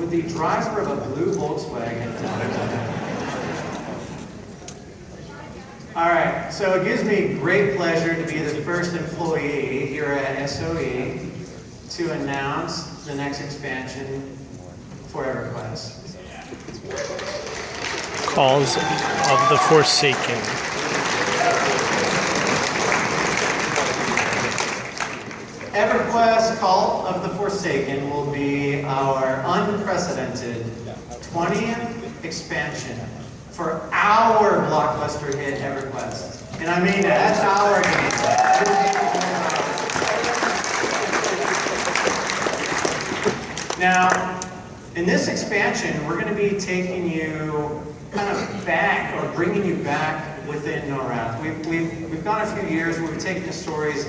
with the driver of a blue Volkswagen. All right, so it gives me great pleasure to be the first employee here at SOE to announce the next expansion for EverQuest. Calls of the Forsaken. EverQuest Call of the Forsaken will be our unprecedented 20th expansion for our blockbuster hit EverQuest. And I mean that, that's our game. Now, in this expansion, we're going to be taking you kind of back, or bringing you back within Norath. We've gone a few years where we've taken the stories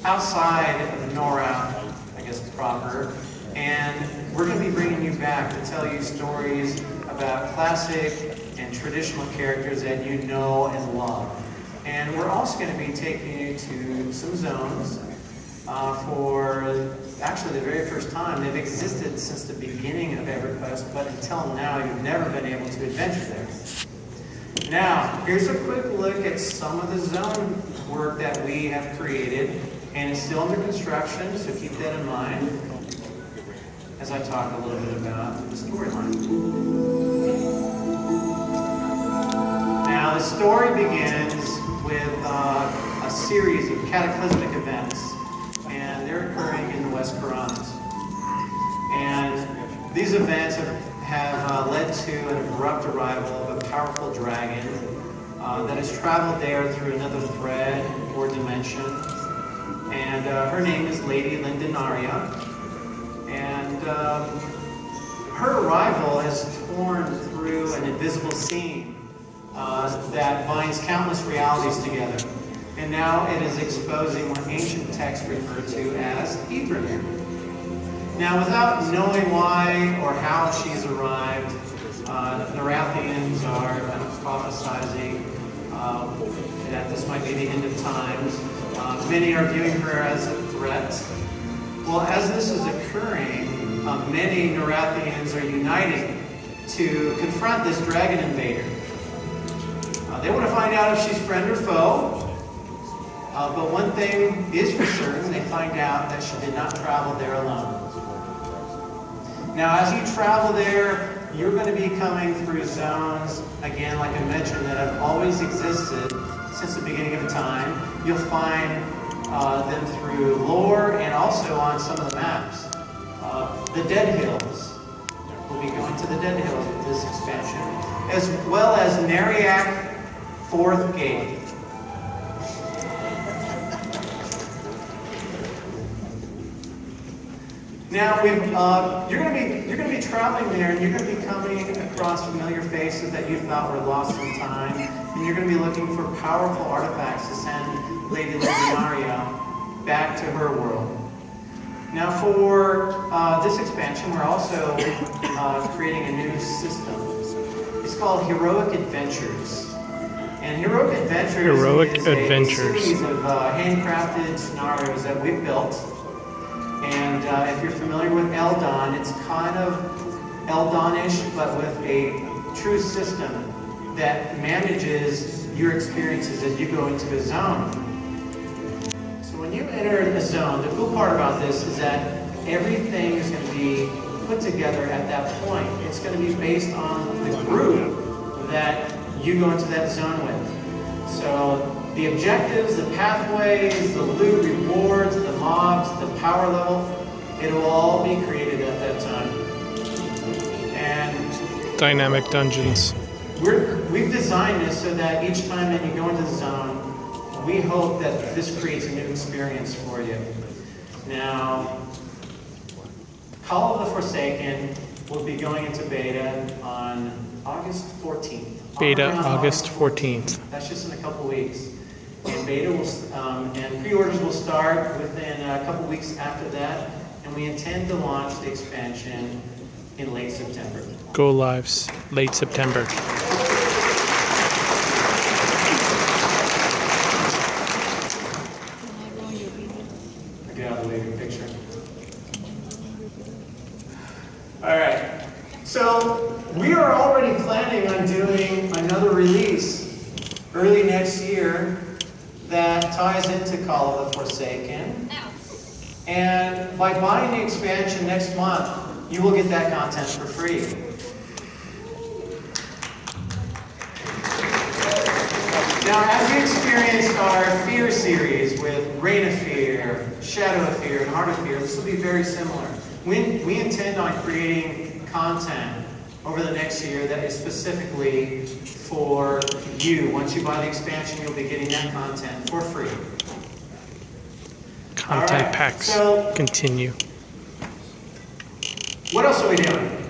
outside of Norath, I guess proper, and we're going to be bringing you back to tell you stories about classic and traditional characters that you know and love. And we're also going to be taking you to some zones for actually the very first time. They've existed since the beginning of EverQuest, but until now you've never been able to adventure there. Now, here's a quick look at some of the zone work that we have created, and it's still under construction, so keep that in mind as I talk a little bit about the storyline. Now, the story begins with a series of cataclysmic events, and they're occurring in the West Khurans. And these events have led to an abrupt arrival of a powerful dragon that has traveled there through another thread or dimension. And her name is Lady Lindenaria. And her arrival has torn through an invisible seam that binds countless realities together. And now it is exposing what ancient texts refer to as Ythrymir. Now, without knowing why or how she's arrived, Norathians are prophesizing that this might be the end of times. Many are viewing her as a threat. Well, as this is occurring, many Norathians are uniting to confront this dragon invader. They want to find out if she's friend or foe. But one thing is for certain, they find out that she did not travel there alone. Now, as you travel there, you're going to be coming through zones, again, like I mentioned, that have always existed since the beginning of time. You'll find them through lore and also on some of the maps. The Dead Hills. We'll be going to the Dead Hills with this expansion, as well as Neriak Fourth Gate. Now, you're going to be traveling there, and you're going to be coming across familiar faces that you thought were lost in time, and you're going to be looking for powerful artifacts to send Lady Lindenaria back to her world. Now, for this expansion, we're also creating a new system. It's called Heroic Adventures. And Heroic Adventures is a series of handcrafted scenarios that we've built. And if you're familiar with Eldon, it's kind of Eldonish, but with a true system that manages your experiences as you go into a zone. So when you enter the zone, the cool part about this is that everything is going to be put together at that point. It's going to be based on the group that you go into that zone with. So the objectives, the pathways, the loot, rewards, the mobs, the power level, it will all be created at that time. And dynamic dungeons. We've designed this so that each time that you go into the zone, we hope that this creates a new experience for you. Now, Call of the Forsaken will be going into beta on August 14th. Beta August 14th. That's just in a couple weeks. And beta will, and pre-orders will start within a couple weeks after that. And we intend to launch the expansion in late September. Go lives late September. Get out of the way of your picture. All right. So we are already planning on doing another release early next year that ties into Call of the Forsaken. And by buying the expansion next month, you will get that content for free. Now, as we experienced our Fear series with Reign of Fear, Shadow of Fear, and Heart of Fear, this will be very similar. We intend on creating content over the next year that is specifically for you. Once you buy the expansion, you'll be getting that content for free. Content All right, packs so continue. what else are we doing?